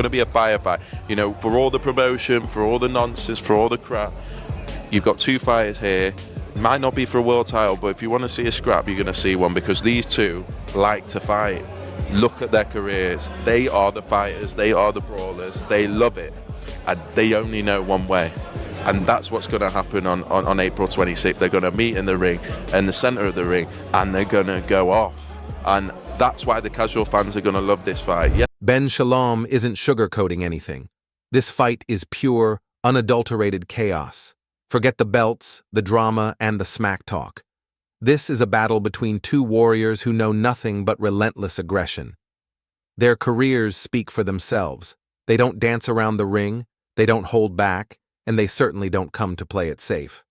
going to be a firefight. You know, for all the promotion, for all the nonsense, for all the crap, you've got two fighters here. Might not be for a world title, but if you want to see a scrap, you're going to see one, because these two like to fight. Look at their careers. They are the fighters. They are the brawlers. They love it. And they only know one way. And that's what's going to happen on April 26th. They're going to meet in the ring, in the center of the ring, and they're going to go off. And that's why the casual fans are going to love this fight. Yeah. Ben Shalom isn't sugarcoating anything. This fight is pure, unadulterated chaos. Forget the belts, the drama, and the smack talk. This is a battle between two warriors who know nothing but relentless aggression. Their careers speak for themselves. They don't dance around the ring, they don't hold back, and they certainly don't come to play it safe.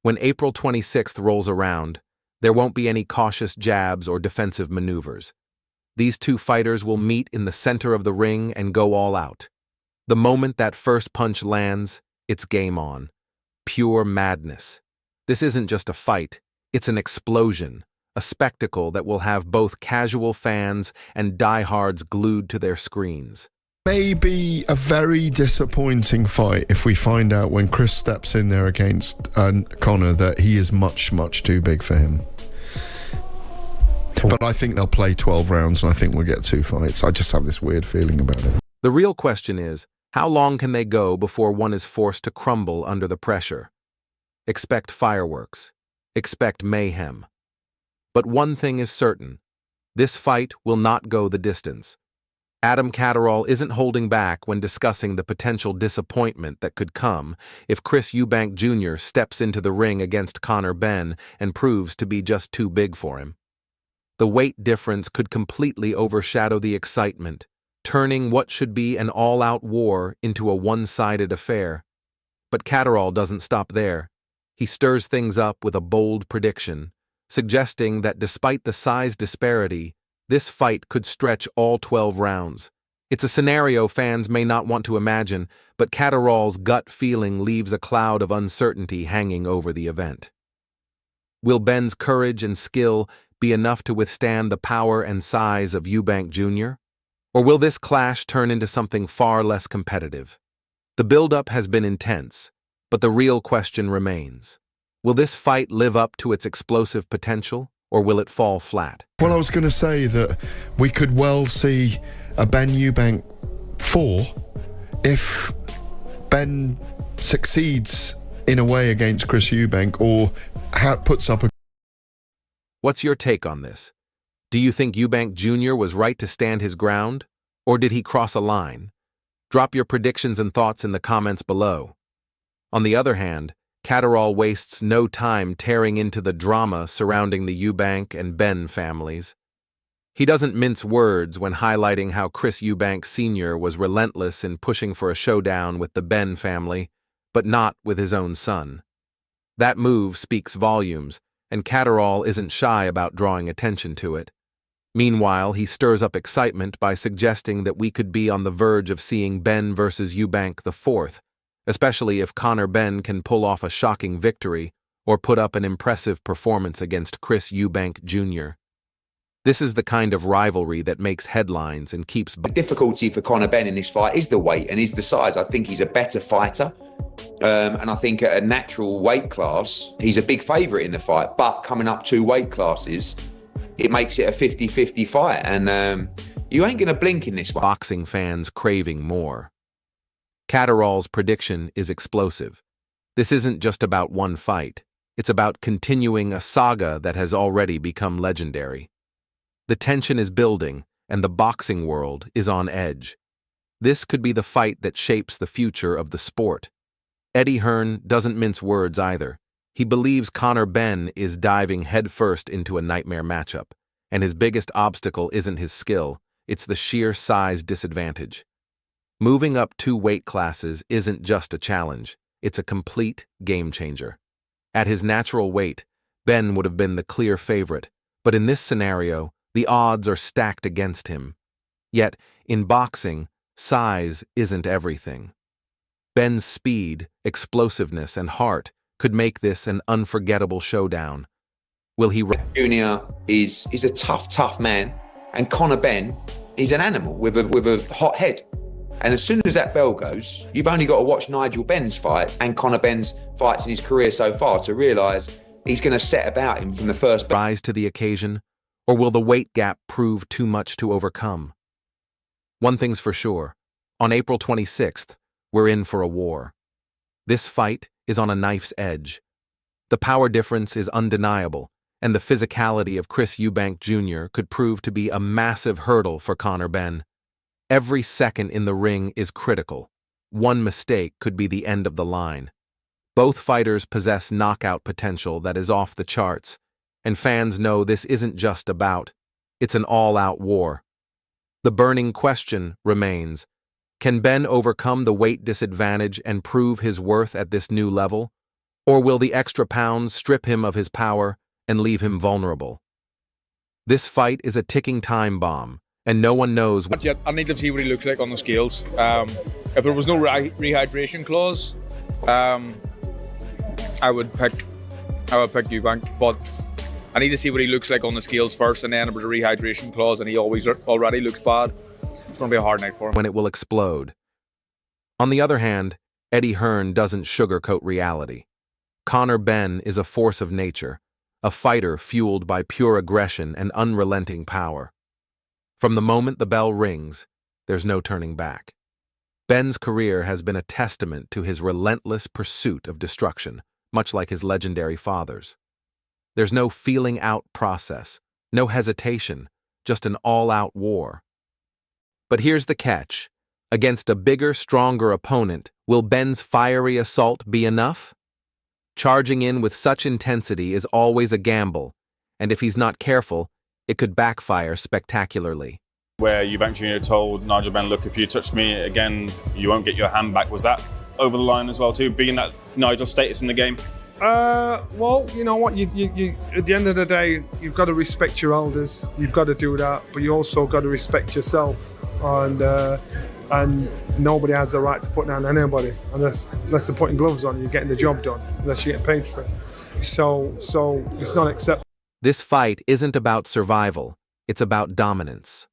When April 26th rolls around, there won't be any cautious jabs or defensive maneuvers. These two fighters will meet in the center of the ring and go all out. The moment that first punch lands, it's game on. Pure madness. This isn't just a fight, it's an explosion, a spectacle that will have both casual fans and diehards glued to their screens. Maybe a very disappointing fight if we find out when Chris steps in there against Conor that he is much, much too big for him. But I think they'll play 12 rounds and I think we'll get two fights. I just have this weird feeling about it. The real question is, how long can they go before one is forced to crumble under the pressure? Expect fireworks. Expect mayhem. But one thing is certain. This fight will not go the distance. Adam Catterall isn't holding back when discussing the potential disappointment that could come if Chris Eubank Jr. steps into the ring against Conor Benn and proves to be just too big for him. The weight difference could completely overshadow the excitement, turning what should be an all-out war into a one-sided affair. But Catterall doesn't stop there. He stirs things up with a bold prediction, suggesting that despite the size disparity, this fight could stretch all 12 rounds. It's a scenario fans may not want to imagine, but Catterall's gut feeling leaves a cloud of uncertainty hanging over the event. Will Benn's courage and skill be enough to withstand the power and size of Eubank Jr.? Or will this clash turn into something far less competitive? The build-up has been intense, but the real question remains. Will this fight live up to its explosive potential, or will it fall flat? Well, I was going to say that we could well see a Ben Eubank 4 if Ben succeeds in a way against Chris Eubank or puts up a... What's your take on this? Do you think Eubank Jr. was right to stand his ground, or did he cross a line? Drop your predictions and thoughts in the comments below. On the other hand, Catterall wastes no time tearing into the drama surrounding the Eubank and Benn families. He doesn't mince words when highlighting how Chris Eubank Sr. was relentless in pushing for a showdown with the Benn family, but not with his own son. That move speaks volumes, and Catterall isn't shy about drawing attention to it. Meanwhile, he stirs up excitement by suggesting that we could be on the verge of seeing Benn versus Eubank IV, especially if Conor Benn can pull off a shocking victory or put up an impressive performance against Chris Eubank Jr. This is the kind of rivalry that makes headlines and keeps... The difficulty for Conor Benn in this fight is the weight and is the size. I think he's a better fighter. And I think at a natural weight class, he's a big favourite in the fight. But coming up two weight classes, it makes it a 50-50 fight. And you ain't going to blink in this one. Boxing fans craving more. Catterall's prediction is explosive. This isn't just about one fight. It's about continuing a saga that has already become legendary. The tension is building, and the boxing world is on edge. This could be the fight that shapes the future of the sport. Eddie Hearn doesn't mince words either. He believes Conor Benn is diving headfirst into a nightmare matchup, and his biggest obstacle isn't his skill, it's the sheer size disadvantage. Moving up two weight classes isn't just a challenge, it's a complete game changer. At his natural weight, Benn would have been the clear favorite, but in this scenario, the odds are stacked against him. Yet, in boxing, size isn't everything. Benn's speed, explosiveness, and heart could make this an unforgettable showdown. Will he... Junior is a tough man, and Conor Benn He's an animal with a hot head. And as soon as that bell goes, you've only got to watch Nigel Benn's fights and Conor Benn's fights in his career so far to realise he's going to set about him from the first bell. Rise to the occasion, or will the weight gap prove too much to overcome? One thing's for sure, on April 26th, we're in for a war. This fight is on a knife's edge. The power difference is undeniable, and the physicality of Chris Eubank Jr. could prove to be a massive hurdle for Conor Benn. Every second in the ring is critical. One mistake could be the end of the line. Both fighters possess knockout potential that is off the charts, and fans know this isn't just a bout. It's an all-out war. The burning question remains, can Benn overcome the weight disadvantage and prove his worth at this new level? Or will the extra pounds strip him of his power and leave him vulnerable? This fight is a ticking time bomb, and no one knows Not yet. I need to see what he looks like on the scales. If there was no rehydration clause, I would pick Eubank, but I need to see what he looks like on the scales first, and then if there's a rehydration clause and he already looks bad, it's going to be a hard night for him. when it will explode. On the other hand, Eddie Hearn doesn't sugarcoat reality. Conor Benn is a force of nature, a fighter fueled by pure aggression and unrelenting power. From the moment the bell rings, there's no turning back. Benn's career has been a testament to his relentless pursuit of destruction, much like his legendary father's. There's no feeling out process, no hesitation, just an all-out war. But here's the catch. Against a bigger, stronger opponent, will Benn's fiery assault be enough? Charging in with such intensity is always a gamble, and if he's not careful, it could backfire spectacularly. Where Eubank Jr. told Nigel Benn, look, if you touch me again, you won't get your hand back. Was that over the line as well too, being that Nigel's status in the game? Well, you know what, you at the end of the day, you've got to respect your elders. You've got to do that, but you also got to respect yourself. And nobody has the right to put down anybody unless they're putting gloves on and you're getting the job done, unless you're getting paid for it. So it's not acceptable. This fight isn't about survival, it's about dominance.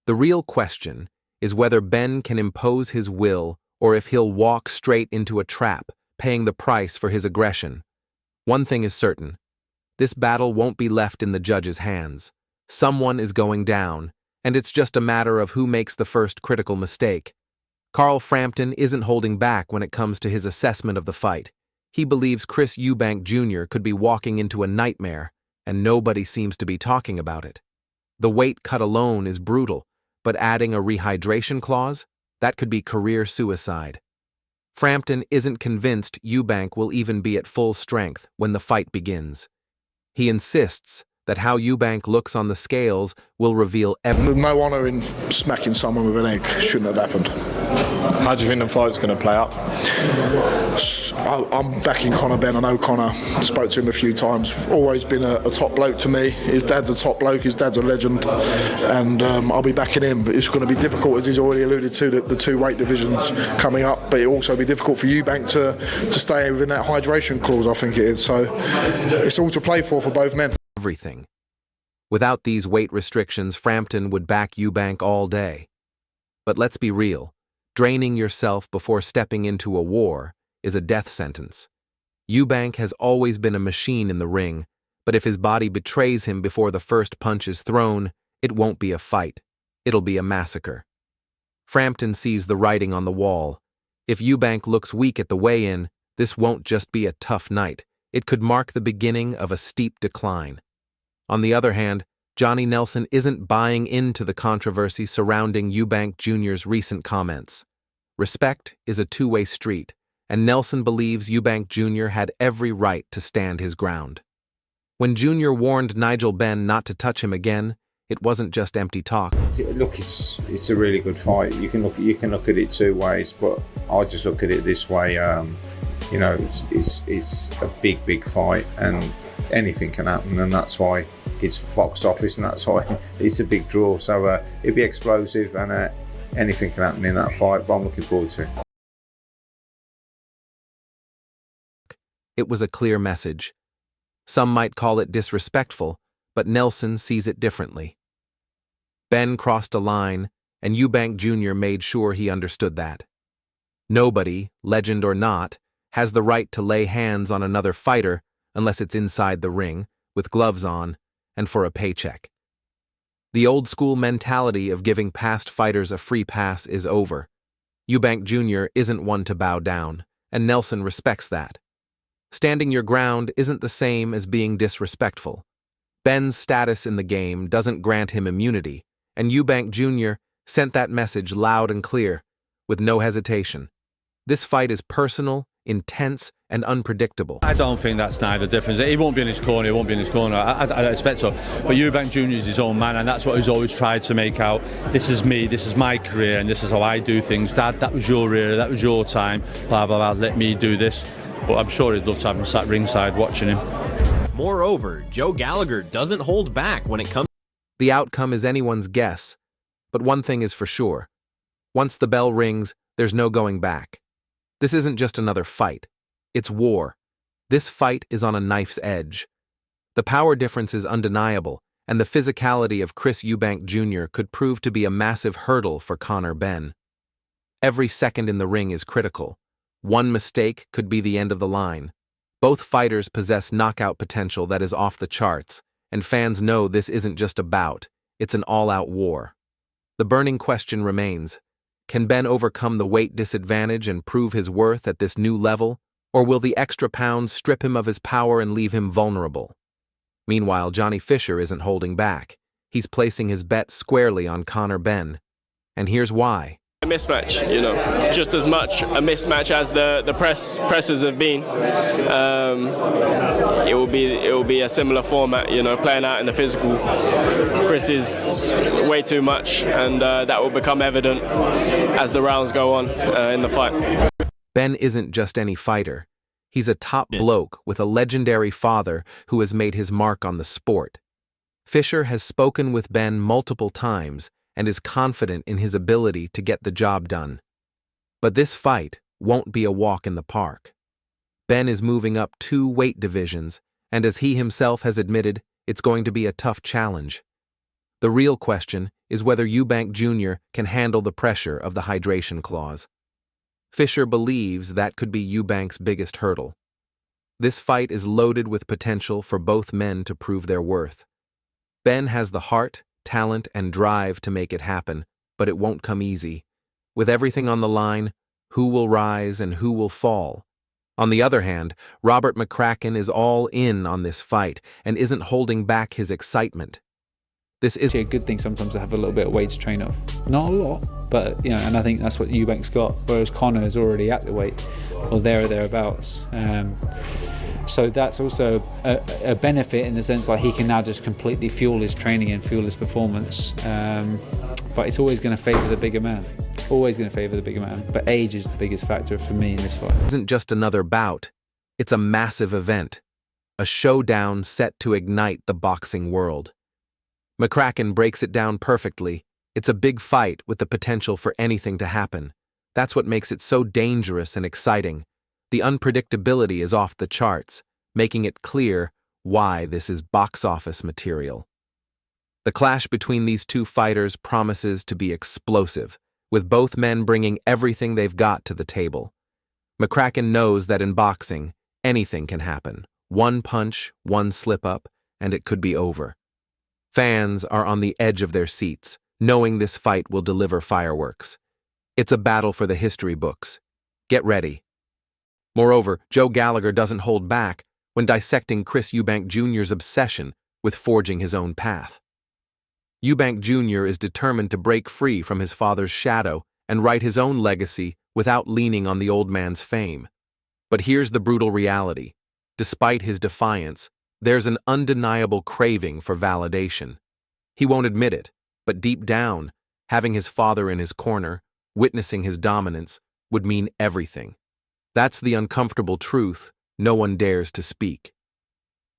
The real question is whether Benn can impose his will or if he'll walk straight into a trap, paying the price for his aggression. One thing is certain, this battle won't be left in the judge's hands. Someone is going down, and it's just a matter of who makes the first critical mistake. Carl Frampton isn't holding back when it comes to his assessment of the fight. He believes Chris Eubank Jr. could be walking into a nightmare, and nobody seems to be talking about it. The weight cut alone is brutal, but adding a rehydration clause, that could be career suicide. Frampton isn't convinced Eubank will even be at full strength when the fight begins. He insists that how Eubank looks on the scales will reveal There's no honour in smacking someone with an egg. Shouldn't have happened. How do you think the fight's going to play out? I'm backing Conor Benn. I know Conor. Spoke to him a few times. Always been a top bloke to me. His dad's a top bloke. His dad's a legend. And I'll be backing him. But it's going to be difficult, as he's already alluded to, the two weight divisions coming up. But it'll also be difficult for Eubank to stay within that hydration clause, I think it is. So it's all to play for both men. everything. Without these weight restrictions, Frampton would back Eubank all day. But let's be real, draining yourself before stepping into a war is a death sentence. Eubank has always been a machine in the ring, but if his body betrays him before the first punch is thrown, it won't be a fight. It'll be a massacre. Frampton sees the writing on the wall. If Eubank looks weak at the weigh-in, this won't just be a tough night. It could mark the beginning of a steep decline. On the other hand, Johnny Nelson isn't buying into the controversy surrounding Eubank Jr.'s recent comments. Respect is a two-way street, and Nelson believes Eubank Jr. had every right to stand his ground. When Jr. warned Nigel Benn not to touch him again, it wasn't just empty talk. Look, it's a really good fight. You can look at it two ways, but I just look at it this way. You know, it's a big fight, and anything can happen, and that's why it's box office, and that's why it's a big draw. So it'll be explosive, and anything can happen in that fight. But I'm looking forward to it. It was a clear message. Some might call it disrespectful, but Nelson sees it differently. Ben crossed a line, and Eubank Jr. made sure he understood that. Nobody, legend or not, has the right to lay hands on another fighter unless it's inside the ring, with gloves on, and for a paycheck. The old-school mentality of giving past fighters a free pass is over. Eubank Jr. isn't one to bow down, and Nelson respects that. Standing your ground isn't the same as being disrespectful. Ben's status in the game doesn't grant him immunity, and Eubank Jr. sent that message loud and clear, with no hesitation. This fight is personal, intense, and unpredictable. I don't think that's neither difference. He won't be in his corner, he won't be in his corner. I expect so. But Eubank Jr. is his own man, and that's what he's always tried to make out. This is me, this is my career, and this is how I do things. Dad, that was your era, that was your time, blah, blah, blah, let me do this. But I'm sure he'd love to have him sat ringside watching him. Moreover, Joe Gallagher doesn't hold back when it comes. The outcome is anyone's guess, but one thing is for sure. Once the bell rings, there's no going back. This isn't just another fight. It's war. This fight is on a knife's edge. The power difference is undeniable, and the physicality of Chris Eubank Jr. could prove to be a massive hurdle for Conor Benn. Every second in the ring is critical. One mistake could be the end of the line. Both fighters possess knockout potential that is off the charts, and fans know this isn't just a bout, it's an all-out war. The burning question remains, can Benn overcome the weight disadvantage and prove his worth at this new level, or will the extra pounds strip him of his power and leave him vulnerable? Meanwhile, Johnny Fisher isn't holding back. He's placing his bet squarely on Conor Benn. And here's why. A mismatch, just as much a mismatch as the presses have been. It will be a similar format, playing out in the physical. Chris is way too much, and that will become evident as the rounds go on in the fight. Benn isn't just any fighter. He's a top bloke with a legendary father who has made his mark on the sport. Fisher has spoken with Benn multiple times and is confident in his ability to get the job done. But this fight won't be a walk in the park. Benn is moving up 2 weight divisions, and as he himself has admitted, it's going to be a tough challenge. The real question is whether Eubank Jr. can handle the pressure of the hydration clause. Fisher believes that could be Eubank's biggest hurdle. This fight is loaded with potential for both men to prove their worth. Benn has the heart, talent, and drive to make it happen, but it won't come easy. With everything on the line, who will rise and who will fall? On the other hand, Robert McCracken is all in on this fight and isn't holding back his excitement. This is a good thing sometimes to have a little bit of weight to train off. Not a lot, but and I think that's what Eubank's got, whereas Conor is already at the weight, or there or thereabouts. So that's also a benefit in the sense like he can now just completely fuel his training and fuel his performance. But it's always going to favour the bigger man. Always going to favour the bigger man. But age is the biggest factor for me in this fight. It isn't just another bout. It's a massive event. A showdown set to ignite the boxing world. McCracken breaks it down perfectly. It's a big fight with the potential for anything to happen. That's what makes it so dangerous and exciting. The unpredictability is off the charts, making it clear why this is box office material. The clash between these two fighters promises to be explosive, with both men bringing everything they've got to the table. McCracken knows that in boxing, anything can happen. One punch, one slip-up, and it could be over. Fans are on the edge of their seats, knowing this fight will deliver fireworks. It's a battle for the history books. Get ready. Moreover, Joe Gallagher doesn't hold back when dissecting Chris Eubank Jr.'s obsession with forging his own path. Eubank Jr. is determined to break free from his father's shadow and write his own legacy without leaning on the old man's fame. But here's the brutal reality. Despite his defiance, there's an undeniable craving for validation. He won't admit it, but deep down, having his father in his corner, witnessing his dominance, would mean everything. That's the uncomfortable truth no one dares to speak.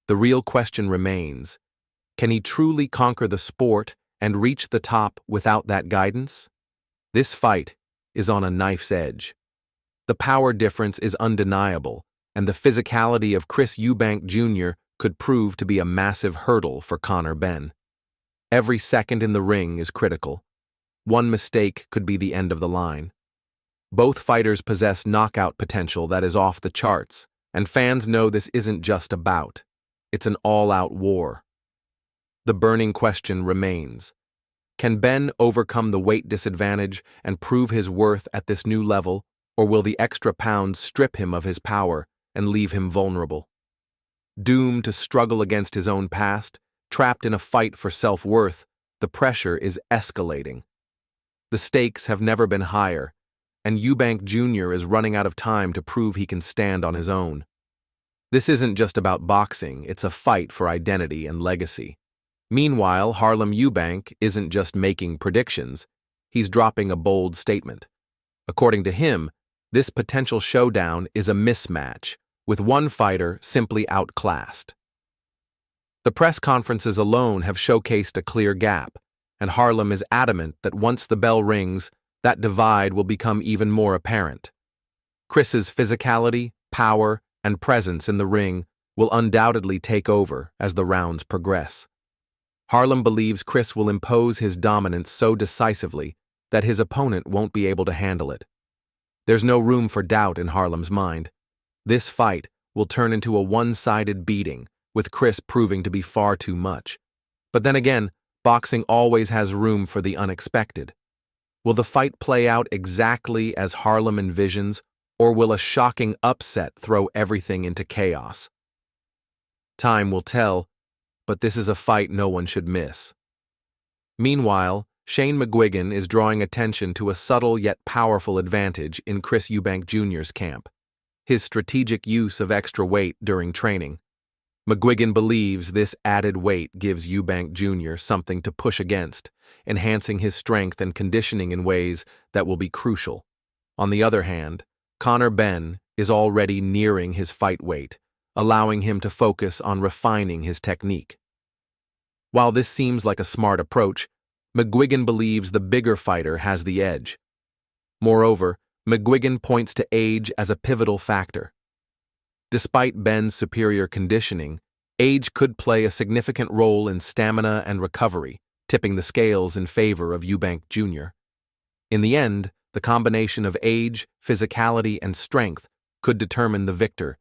The real question remains, can he truly conquer the sport and reach the top without that guidance? This fight is on a knife's edge. The power difference is undeniable, and the physicality of Chris Eubank Jr. could prove to be a massive hurdle for Conor Benn. Every second in the ring is critical. One mistake could be the end of the line. Both fighters possess knockout potential that is off the charts, and fans know this isn't just a bout. It's an all-out war. The burning question remains. Can Ben overcome the weight disadvantage and prove his worth at this new level, or will the extra pounds strip him of his power and leave him vulnerable? Doomed to struggle against his own past, trapped in a fight for self-worth, the pressure is escalating. The stakes have never been higher, and Eubank Jr. is running out of time to prove he can stand on his own. This isn't just about boxing, it's a fight for identity and legacy. Meanwhile, Harlem Eubank isn't just making predictions, he's dropping a bold statement. According to him, this potential showdown is a mismatch, with one fighter simply outclassed. The press conferences alone have showcased a clear gap, and Harlem is adamant that once the bell rings, that divide will become even more apparent. Chris's physicality, power, and presence in the ring will undoubtedly take over as the rounds progress. Harlem believes Chris will impose his dominance so decisively that his opponent won't be able to handle it. There's no room for doubt in Harlem's mind. This fight will turn into a one-sided beating, with Chris proving to be far too much. But then again, boxing always has room for the unexpected. Will the fight play out exactly as Harlem envisions, or will a shocking upset throw everything into chaos? Time will tell, but this is a fight no one should miss. Meanwhile, Shane McGuigan is drawing attention to a subtle yet powerful advantage in Chris Eubank Jr.'s camp: his strategic use of extra weight during training. McGuigan believes this added weight gives Eubank Jr. something to push against, enhancing his strength and conditioning in ways that will be crucial. On the other hand, Conor Benn is already nearing his fight weight, allowing him to focus on refining his technique. While this seems like a smart approach, McGuigan believes the bigger fighter has the edge. Moreover, McGuigan points to age as a pivotal factor. Despite Benn's superior conditioning, age could play a significant role in stamina and recovery, tipping the scales in favor of Eubank Jr. In the end, the combination of age, physicality, and strength could determine the victor,